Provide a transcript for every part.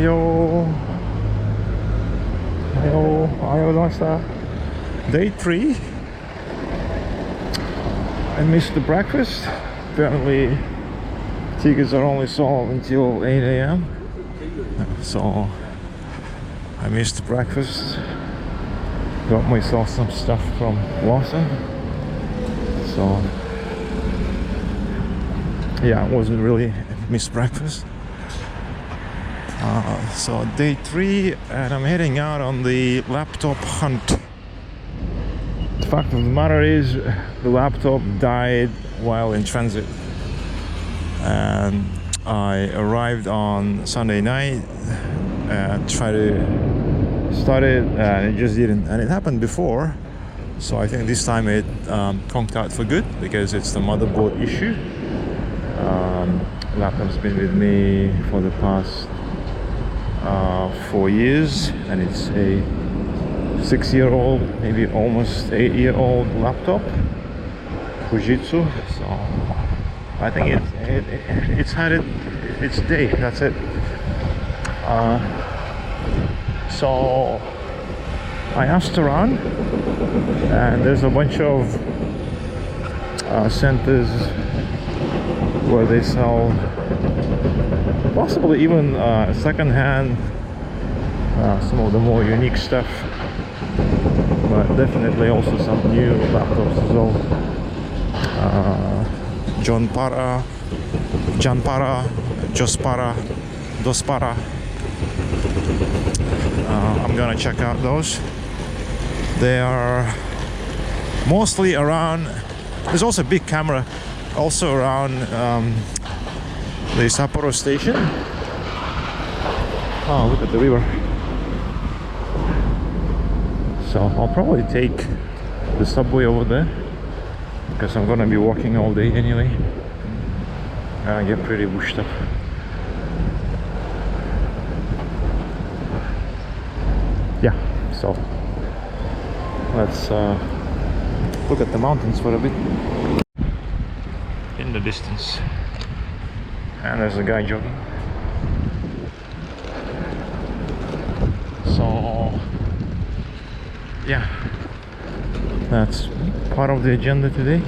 Ohayo. Ohayo gozaimashita. Day 3. I missed the breakfast. Apparently tickets are only sold until 8 a.m. So I missed the breakfast. Got myself some stuff from Lawson. So yeah, it wasn't really missed breakfast. So day 3, and I'm heading out on the laptop hunt. The fact of the matter is, the laptop died while in transit, and I arrived on Sunday night and tried to start it, and it just didn't. And it happened before, so I think this time it conked out for good because it's the motherboard issue. Laptop's been with me for the past 4 years, and it's a 6-year-old, maybe almost 8-year-old laptop, Fujitsu. So I think it's had its day. That's it. So I asked around, and there's a bunch of centers where they sell possibly even second-hand, some of the more unique stuff, but definitely also some new laptops as well. Dospara. I'm gonna check out those. They are mostly around. There's also a big camera also around the Sapporo station. Oh, look at the river. So I'll probably take the subway over there because I'm gonna be walking all day anyway. I get pretty bushed up. Yeah, so let's look at the mountains for a bit. In the distance, and there's a guy jogging. So yeah, that's part of the agenda today.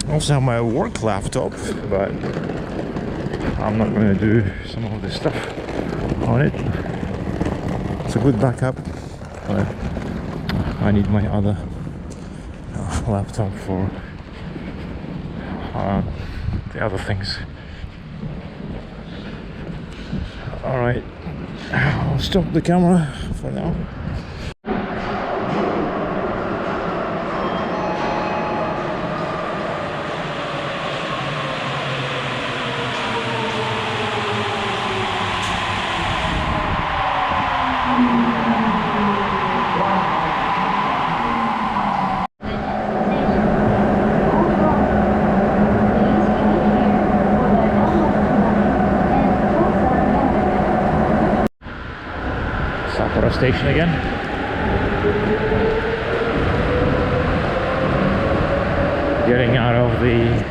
I also have my work laptop, but I'm not going to do some of the stuff on it. It's a good backup, but I need my other laptop for the other things. Alright, I'll stop the camera for now. Sapporo station again. Getting out of the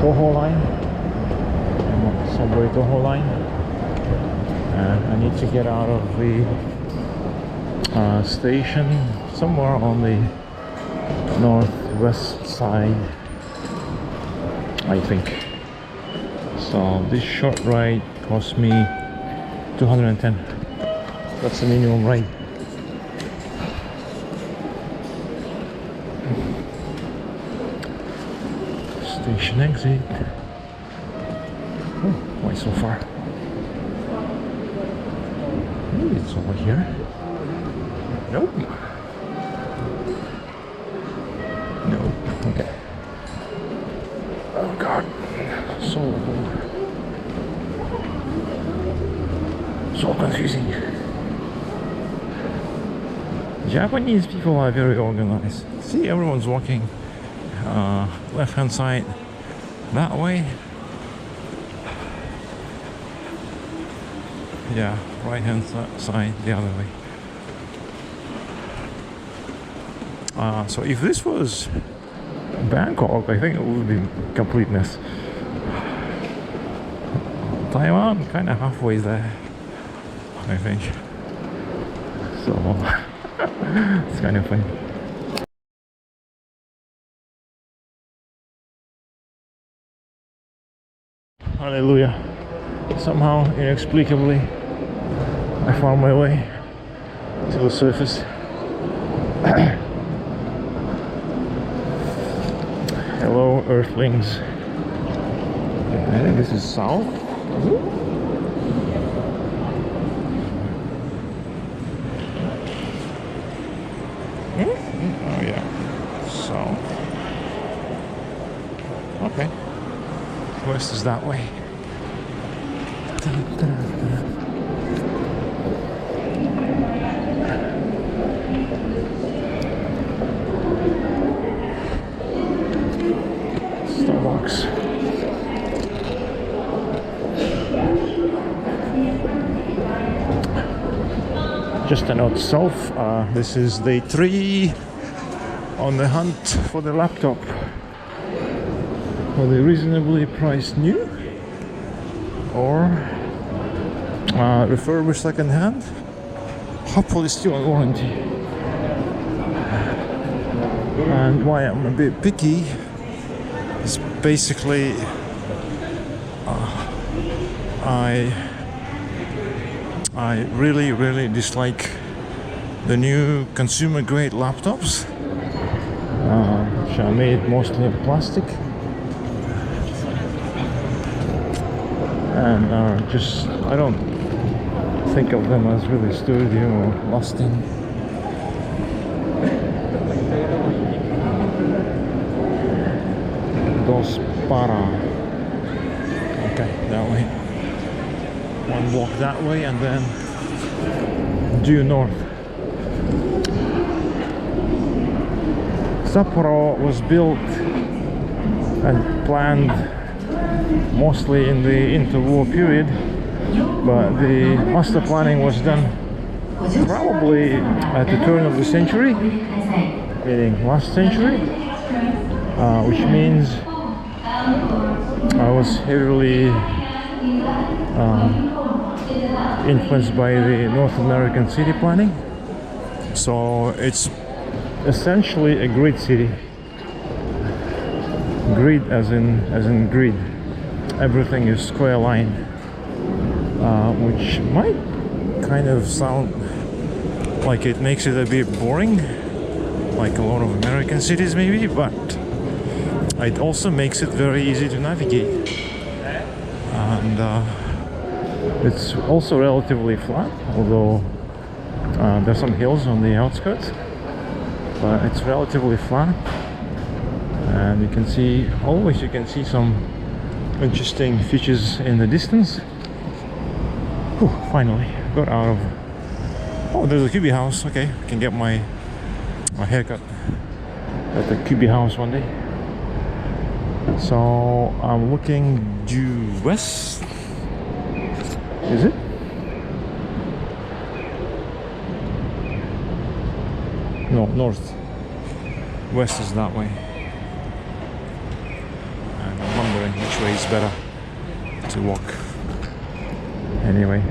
Toho line, subway Toho line, and I need to get out of the station somewhere on the northwest side, I think. So this short ride cost me 210. That's the minimum ride. Station exit. Oh, why so far? Maybe it's over here. Nope. Nope. Okay. Oh God. So confusing. Japanese people are very organized. See, everyone's walking left hand side that way. Yeah, right hand side the other way. So if this was Bangkok, I think it would be a complete mess. Taiwan, kind of halfway there, I think. So it's kind of funny. Hallelujah. Somehow, inexplicably, I found my way to the surface. Hello, Earthlings. I think this is south. Oh yeah, south. Okay. West is that way. Starbucks. Just a note south, this is day 3 on the hunt for the laptop. For the reasonably priced new or refurbished second hand, hopefully still on warranty. And why I'm a bit picky is basically I really dislike the new consumer grade laptops, which are made mostly of plastic and are just, I don't think of them as really sturdy or lasting. Dospara. Okay, that way. One walk that way and then due north. Sapporo was built and planned mostly in the interwar period, but the master planning was done probably at the turn of the century, meaning last century, which means I was heavily influenced by the North American city planning. So it's essentially a grid city. Grid as in grid. Everything is square line, which might kind of sound like it makes it a bit boring, like a lot of American cities maybe, but it also makes it very easy to navigate. And it's also relatively flat, although there's some hills on the outskirts, but it's relatively flat. And you can see, always you can see some interesting features in the distance. Whew, finally got out of, oh, there's a QB house. Okay, I can get my haircut at the QB house one day. So I'm looking due west. Is it? No, north. West is that way. And I'm wondering which way is better to walk. Anyway,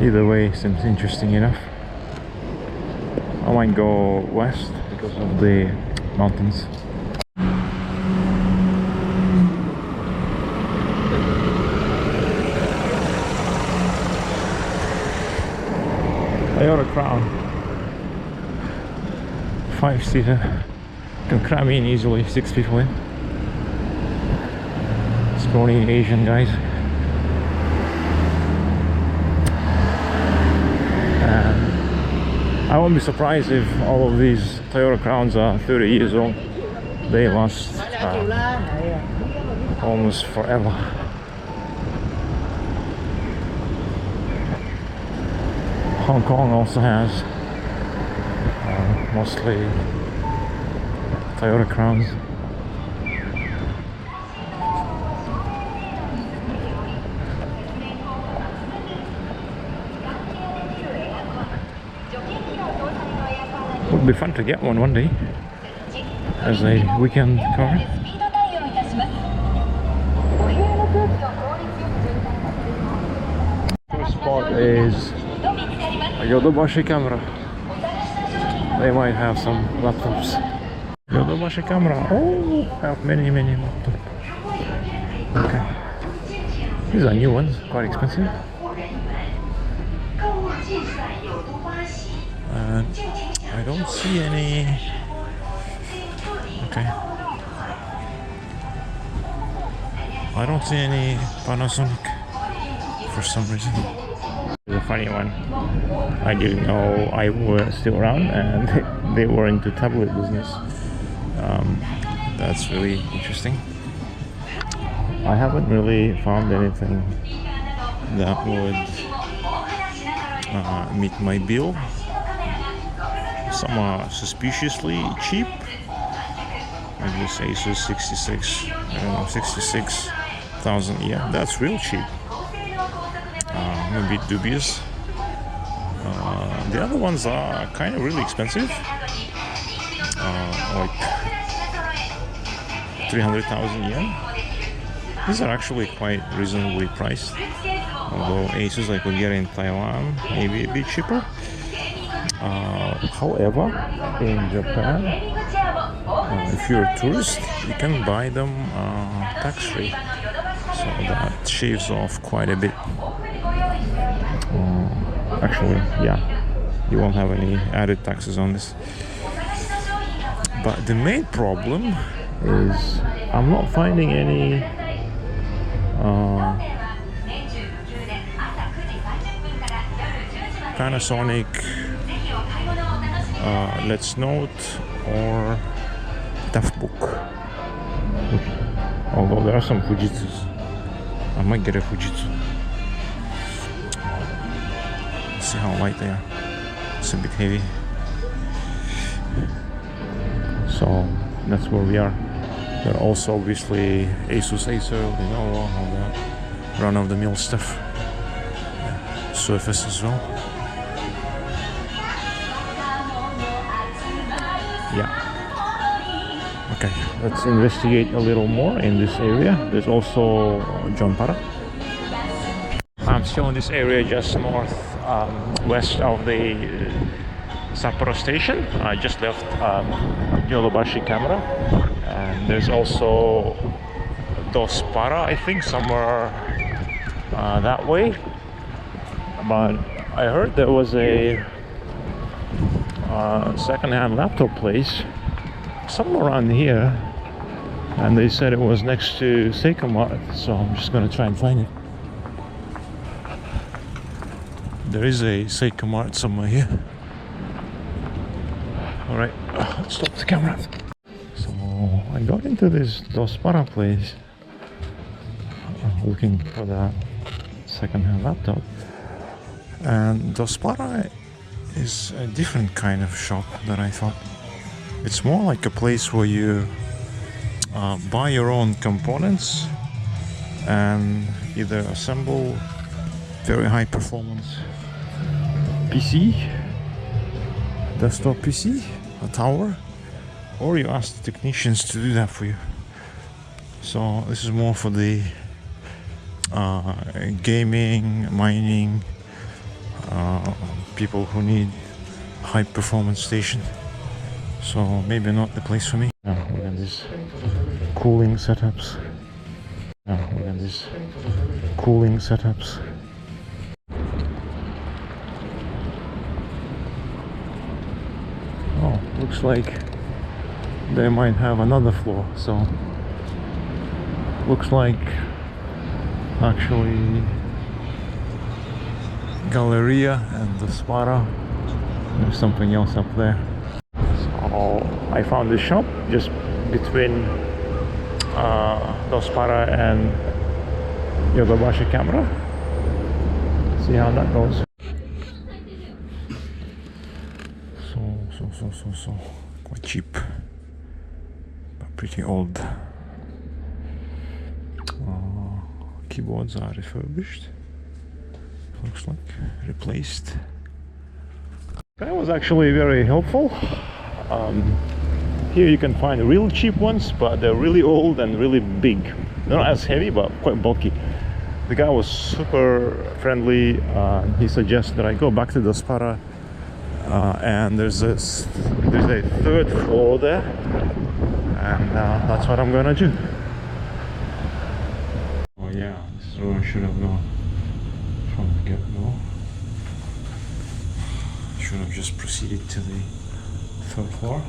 either way seems interesting enough. I might go west because of the mountains. Toyota Crown, 5-seater, can cram in easily, 6 people in. Scrawny Asian guys. And I won't be surprised if all of these Toyota Crowns are 30 years old. They last almost forever. Hong Kong also has mostly Toyota Crowns. Would be fun to get one day as a weekend car. is a Yodobashi Camera. They might have some laptops. Yodobashi Camera. Oh, have many laptops. Okay. These are new ones, quite expensive. And I don't see any. Okay. I don't see any Panasonic for some reason. It's a funny one. I didn't know I was still around, and they were into tablet business. That's really interesting. I haven't really found anything that would meet my bill. Some are suspiciously cheap. Like this Asus 66, I don't know, 66,000. Yeah, that's real cheap. I'm a bit dubious. The other ones are kind of really expensive, like 300,000 yen. These are actually quite reasonably priced, although Asus I could get in Taiwan maybe a bit cheaper. However, in Japan, if you're a tourist, you can buy them tax-free, so that shaves off quite a bit. Actually, yeah, you won't have any added taxes on this. But the main problem is I'm not finding any Panasonic Let's Note or Toughbook. Although there are some Fujitsus. I might get a Fujitsu. See how light they are. It's a bit heavy. So that's where we are. There are also obviously Asus, Acer, Lenovo, all that run-of-the-mill stuff. Surface as well. Yeah. Okay, let's investigate a little more in this area. There's also Dospara. I'm still in this area just north west of the Sapporo station. I just left Yodobashi Camera, and there's also Dospara, I think, somewhere that way. But I heard there was a second-hand laptop place somewhere around here, and they said it was next to Seiko Mart, so I'm just gonna try and find it. There is a Seiko Mart somewhere here. Alright, let's stop the camera. So I got into this Dospara place looking for that second-hand laptop, and Dospara is a different kind of shop than I thought. It's more like a place where you buy your own components and either assemble very high performance PC, desktop PC, a tower, or you ask the technicians to do that for you. So this is more for the gaming, mining, people who need high performance station. So maybe not the place for me. Look at these cooling setups. Look at these cooling setups. Oh, looks like they might have another floor. So looks like actually Galleria and Dospara. There's something else up there. So I found this shop just between Dospara and Yodobashi Camera. See how that goes. So quite cheap, but pretty old. Keyboards are refurbished. Looks like replaced. That was actually very helpful. Here you can find real cheap ones, but they're really old and really big. They're not as heavy, but quite bulky. The guy was super friendly. He suggested I go back to Dospara, and there's a third floor there, and that's what I'm gonna do. Oh yeah, this is where I should have gone from the get-go. Should have just proceeded to the third floor.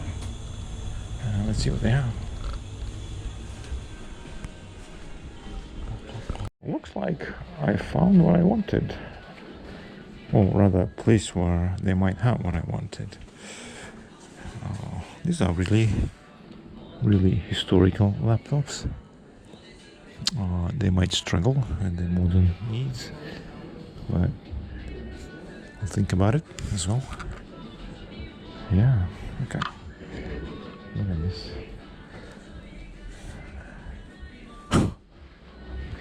Let's see what they have. Looks like I found what I wanted, or rather a place where they might have what I wanted. These are really historical laptops. They might struggle with the modern needs, but I'll think about it as well. Yeah, okay. Look at this.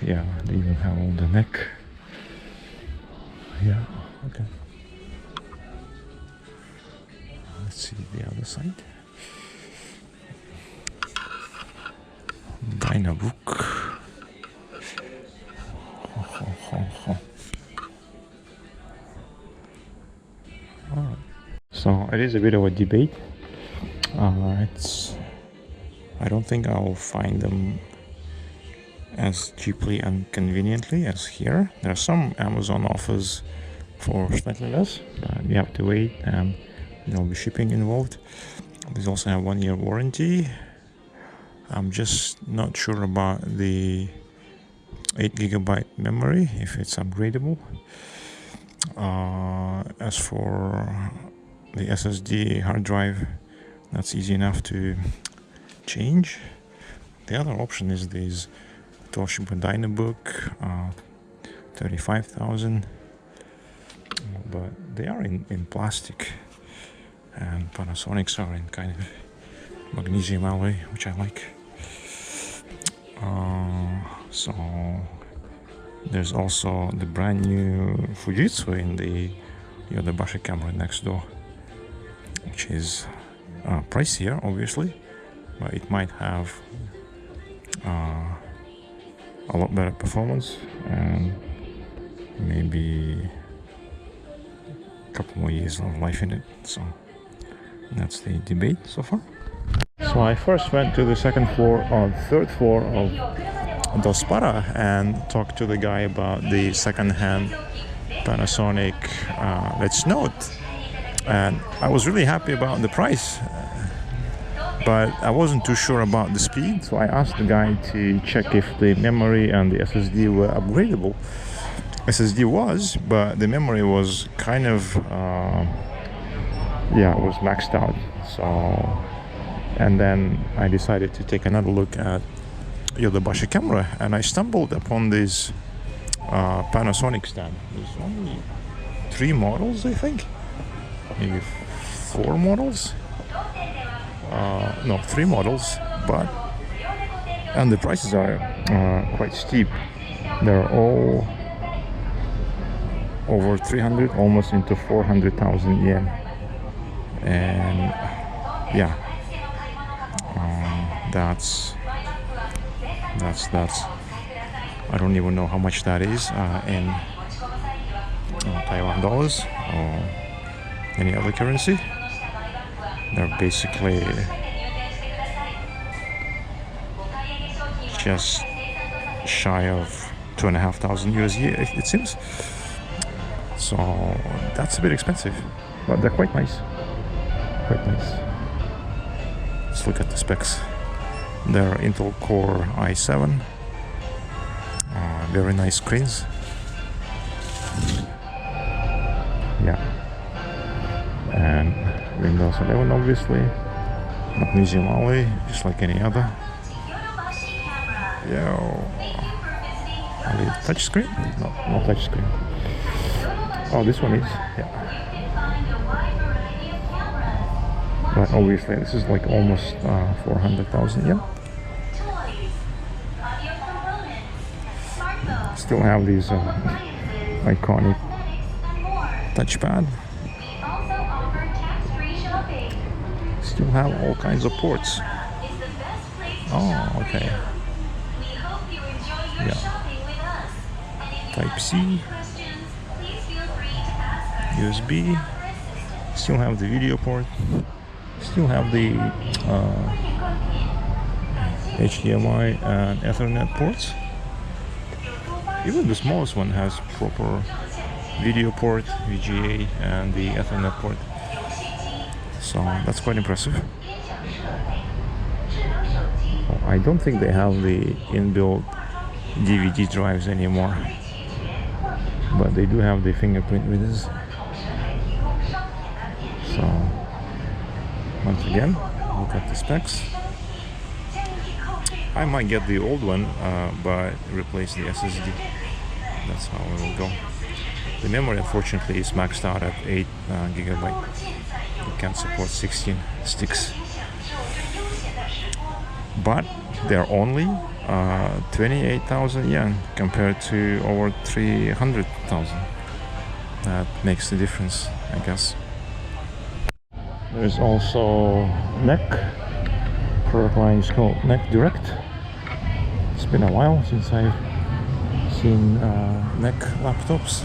Yeah, they even have all the neck. Yeah, okay. Let's see the other side. Dynabook. Alright. So it is a bit of a debate. I don't think I'll find them as cheaply and conveniently as here. There are some Amazon offers for slightly less, but you have to wait and there'll be shipping involved. These also have 1 year warranty. I'm just not sure about the 8GB memory, if it's upgradable. As for the SSD hard drive, that's easy enough to change. The other option is these Toshiba Dynabook, 35,000, but they are in plastic, and Panasonics are in kind of magnesium alloy, which I like. So there's also the brand new Fujitsu in the Yodobashi Camera next door, which is pricier obviously, but it might have a lot better performance and maybe a couple more years of life in it. So that's the debate so far. So I first went to the second floor or third floor of Dospara and talked to the guy about the second-hand Panasonic Let's Note, and I was really happy about the price, but I wasn't too sure about the speed, so I asked the guy to check if the memory and the SSD were upgradable. SSD was, but the memory was kind of yeah, it was maxed out. So, and then I decided to take another look at Yodobashi Camera, and I stumbled upon this Panasonic stand. There's only 3 models, I think, maybe 4 models. No, 3 models, and the prices are quite steep. They're all over 300, almost into 400,000 yen, and yeah, that's I don't even know how much that is in Taiwan dollars or any other currency. They're basically just shy of 2,500 USD, it seems. So that's a bit expensive, but they're quite nice. Quite nice. Let's look at the specs. They're Intel Core i7. Very nice screens. Yeah. And Windows 11, obviously. Magnesium alloy, just like any other. Yo. Touch screen? No touch screen. Oh, this one is. Yeah. But obviously, this is like almost 400,000 yen. Still have these iconic touchpad. Still have all kinds of ports. Oh, okay. Yeah. Type-C, USB, still have the video port, still have the HDMI and Ethernet ports. Even the smallest one has proper video port, VGA, and the Ethernet port. So that's quite impressive. I don't think they have the inbuilt DVD drives anymore, but they do have the fingerprint readers. So once again, look at the specs. I might get the old one, but replace the SSD. That's how it will go. The memory, unfortunately, is maxed out at 8 gigabyte. It can't support 16 sticks. But they're only 28,000 yen compared to over 300,000. That makes the difference, I guess. There's also neck. Product line is called Neck Direct. It's been a while since I've seen neck laptops.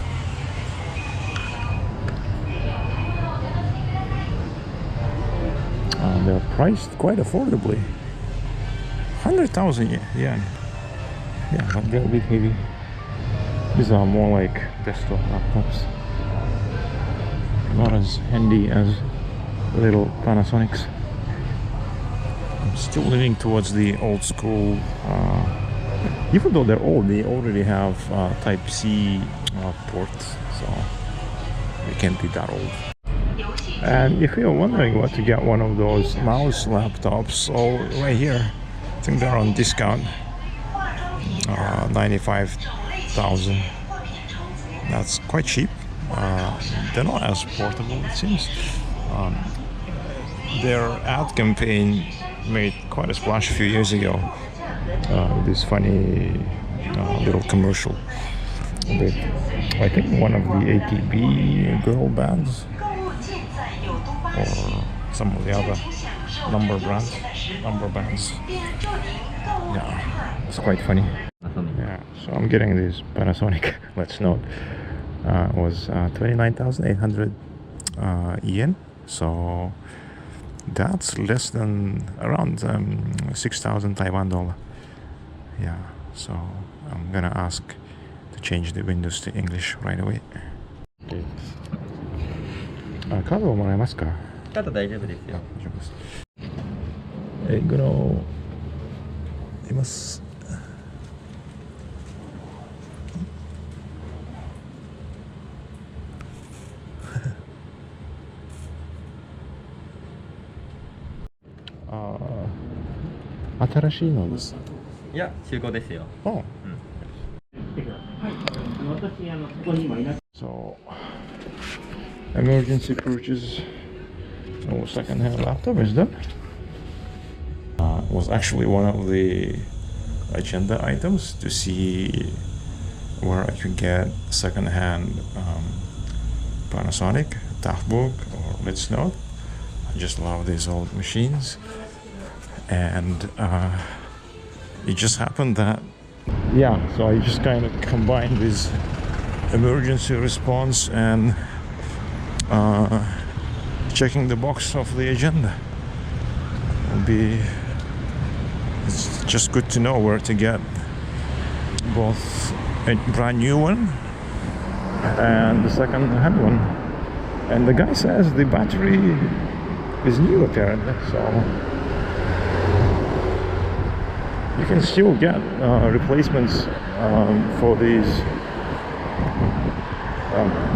They're priced quite affordably. 100,000 yen. Yeah, but they're a bit heavy. These are more like desktop laptops. Not as handy as little Panasonics. I'm still leaning towards the old school. Even though they're old, they already have Type-C ports, so they can't be that old. And if you're wondering what to get one of those mouse laptops, right here, I think they're on discount, 95,000. That's quite cheap. They're not as portable, it seems. Their ad campaign made quite a splash a few years ago. This funny little commercial with, I think, one of the AKB girl bands or some of the other number bands. Yeah, it's quite funny. Yeah, so I'm getting this Panasonic. Let's note, was 29,800 yen. So that's less than around 6,000 Taiwan dollar. Yeah, so I'm gonna ask to change the windows to English right away. Okay. カードをもらえますか？カード大丈夫ですよ。大丈夫です。エッグのいます。新しいのです。いや、中古ですよ。Oh. So, emergency purchase of second-hand laptop is done. Was actually one of the agenda items to see where I could get second-hand Panasonic, Toughbook, or Let's Note. I just love these old machines. And it just happened that, yeah, so I just kind of combined this emergency response and checking the box of the agenda. It's just good to know where to get both a brand new one and the second hand one. And the guy says the battery is new apparently, so you can still get replacements for these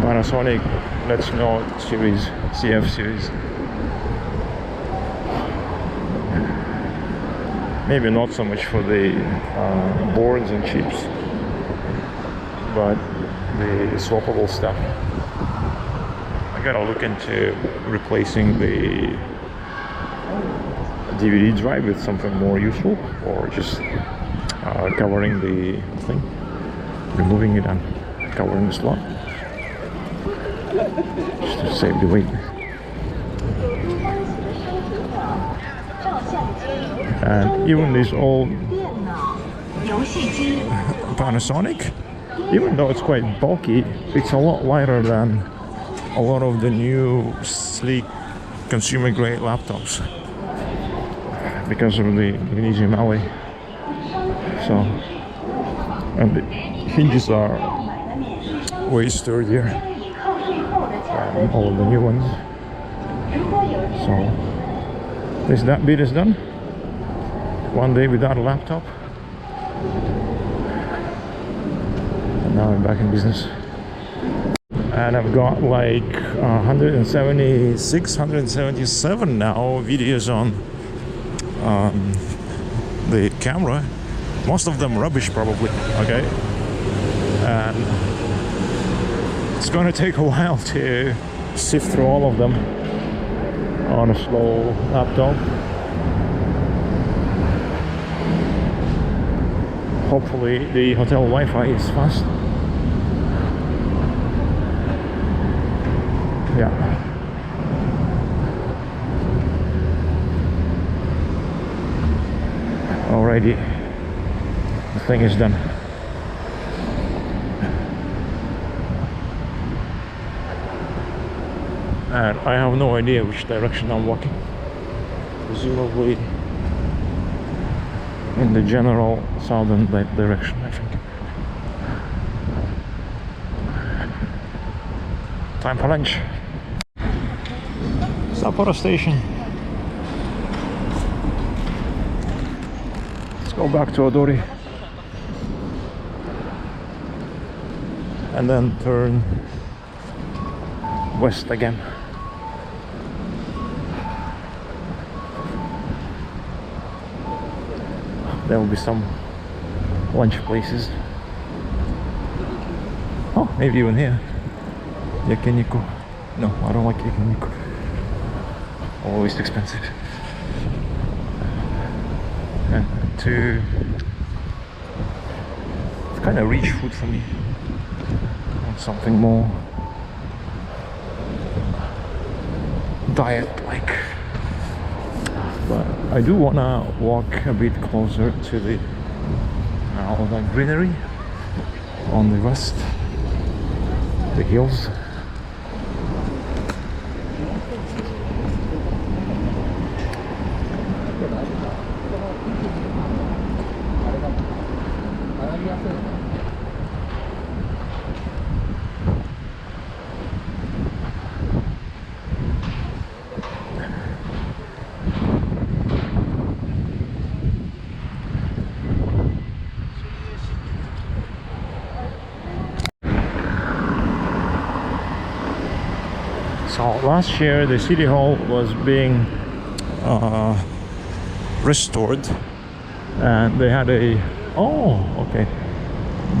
Panasonic Let's Note series, CF series. Maybe not so much for the boards and chips, but the swappable stuff. I gotta look into replacing the DVD drive with something more useful, or just covering the thing, removing it and covering the slot, just to save the weight. And even this old Panasonic even though it's quite bulky, it's a lot lighter than a lot of the new sleek consumer grade laptops because of the magnesium alloy. So, and the hinges are way sturdier than all of the new ones. So that bit is done. One day without a laptop, and now I'm back in business. And I've got like 176, 177 now videos on the camera. Most of them rubbish probably, okay? And it's gonna take a while to sift through all of them on a slow laptop. Hopefully the hotel Wi-Fi is fast. Yeah. Alrighty, the thing is done. And I have no idea which direction I'm walking. Presumably in the general southern direction, I think. Time for lunch. Sapporo station. Let's go back to Odori and then turn west again. There will be some lunch places. Oh, maybe even here. Yakiniku. No, I don't like yakiniku. Always expensive. And it's kind of rich food for me. I want something more diet-like. But I do want to walk a bit closer to the all that greenery on the west, the hills. So last year the city hall was being restored, and they had they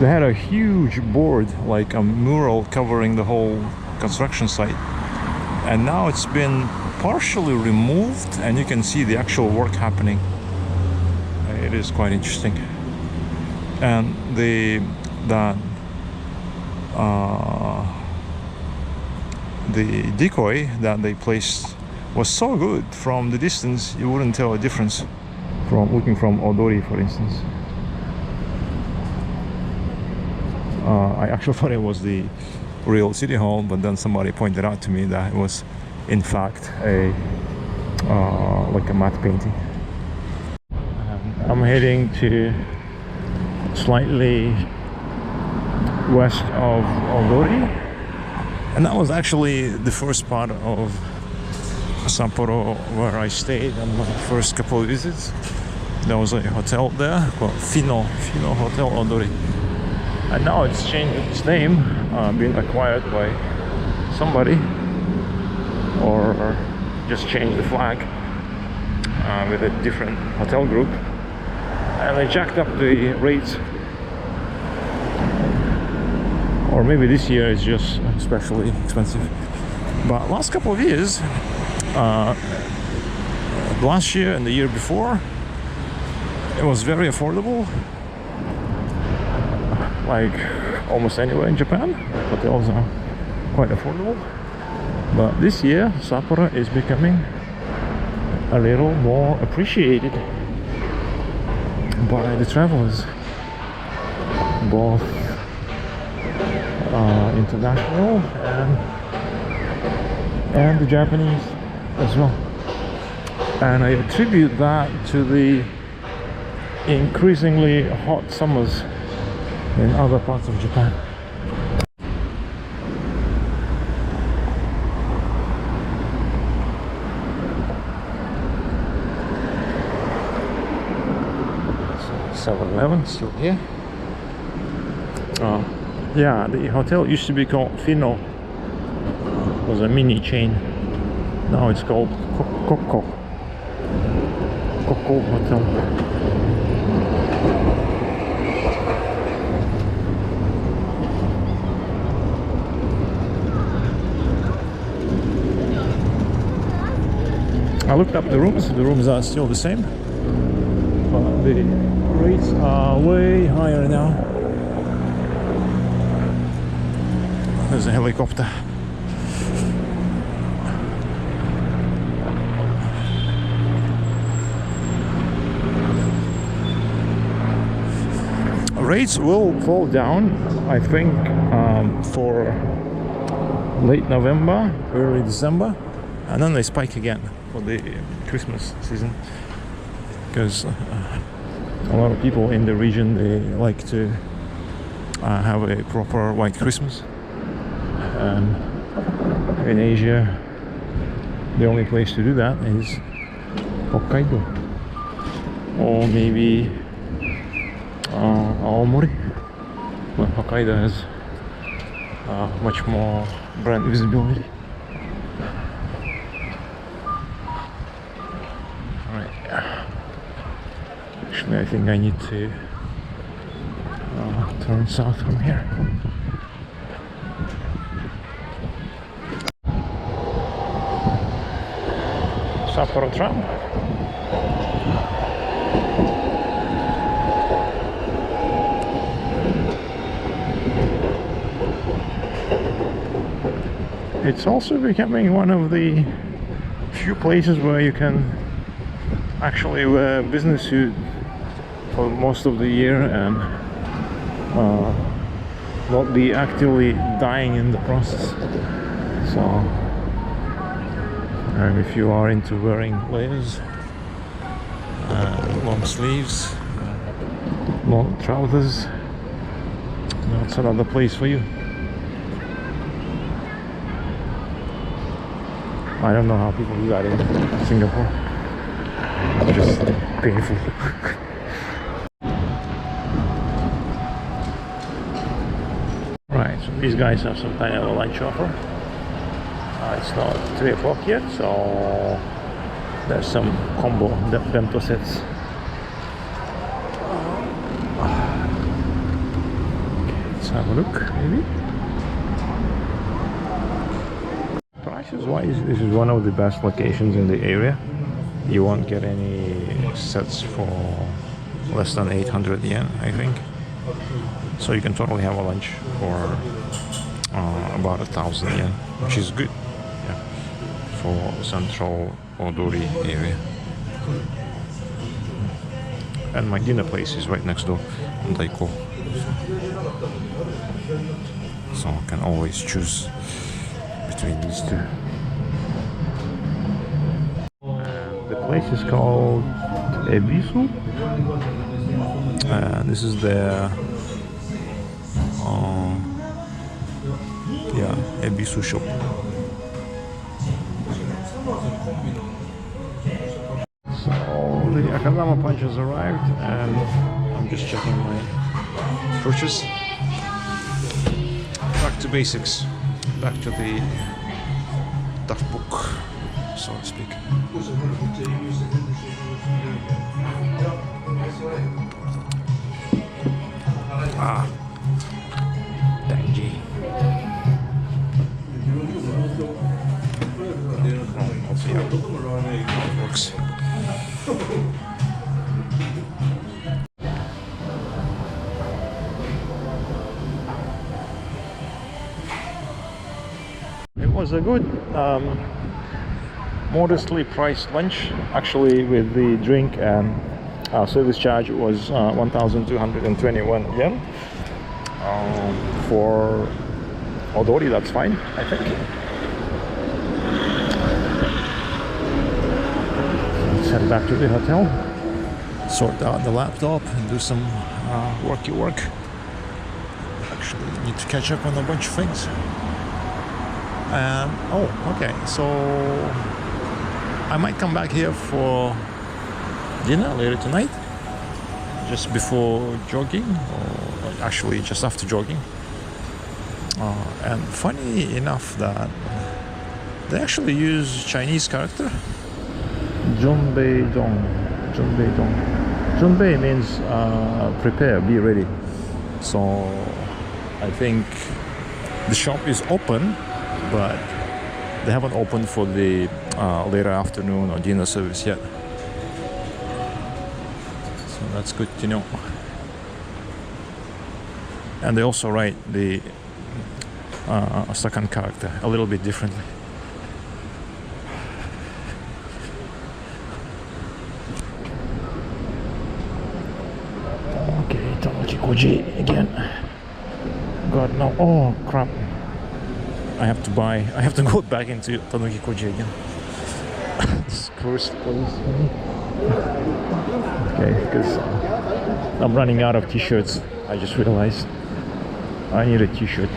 had a huge board, like a mural covering the whole construction site, and now it's been partially removed and you can see the actual work happening. It is quite interesting. And the decoy that they placed was so good. From the distance you wouldn't tell a difference from looking from Odori, for instance. I actually thought it was the real city hall, but then somebody pointed out to me that it was in fact a like a matte painting. I'm heading to slightly west of Odori, and that was actually the first part of Sapporo where I stayed on my first couple of visits. There was a hotel there called Fino Hotel Odori, and now it's changed its name, being acquired by somebody, or just changed the flag with a different hotel group, and they jacked up the rates. Or maybe this year is just especially expensive. But last couple of years, last year and the year before, it was very affordable. Like almost anywhere in Japan, hotels are quite affordable. But this year, Sapporo is becoming a little more appreciated by the travelers, both international and the Japanese as well. And I attribute that to the increasingly hot summers in other parts of Japan. So 7-Eleven still here. Yeah, the hotel used to be called Fino. It was a mini chain. Now it's called Coco Hotel. I looked up the rooms are still the same, but the rates are way higher now. There's a helicopter. Rates will fall down, I think, for late November, early December, and then they spike again for the Christmas season, because a lot of people in the region, they like to have a proper white Christmas. In Asia, the only place to do that is Hokkaido, or maybe Aomori. Well, Hokkaido has much more brand visibility. Alright, actually I think I need to turn south from here. Sapporo tram. It's also becoming one of the few places where you can actually wear a business suit for most of the year and not be actively dying in the process. So if you are into wearing layers, long sleeves, long trousers, that's another place for you. I don't know how people do that in Singapore. It's just painful. Right, so these guys have some kind of a lunch offer. It's not 3 o'clock yet, so there's some combo bento sets. Let's have a look, maybe. Prices wise, this is one of the best locations in the area. You won't get any sets for less than 800 yen, I think. So you can totally have a lunch for about 1,000 yen, which is good. For central Odori area. And my dinner place is right next door in Daiko. So I can always choose between these two. The place is called Ebisu. This is the Ebisu shop. So the Akadama punch has arrived and I'm just checking my purchase. Back to basics, back to the tough book, so to speak. Danji. I'll see how it works. It was a good, modestly priced lunch. Actually, with the drink and service charge, it was 1,221 yen for Odori, that's fine, I think. Let's head back to the hotel, sort out the laptop, and do some worky work. Actually, need to catch up on a bunch of things. Oh, okay, so I might come back here for dinner later tonight, just before jogging, or actually just after jogging. And funny enough that they actually use Chinese character. Junbei Dong. Junbei Dong. Junbei means prepare, be ready. So I think the shop is open, but they haven't opened for the later afternoon or dinner service yet. So that's good to know. And they also write the second character a little bit differently. Okay, Tanuki Koji again. God no! Oh crap! I have to go back into Tanuki Koji again. This cursed place. Okay, because I'm running out of t-shirts. I just realized I need a t-shirt.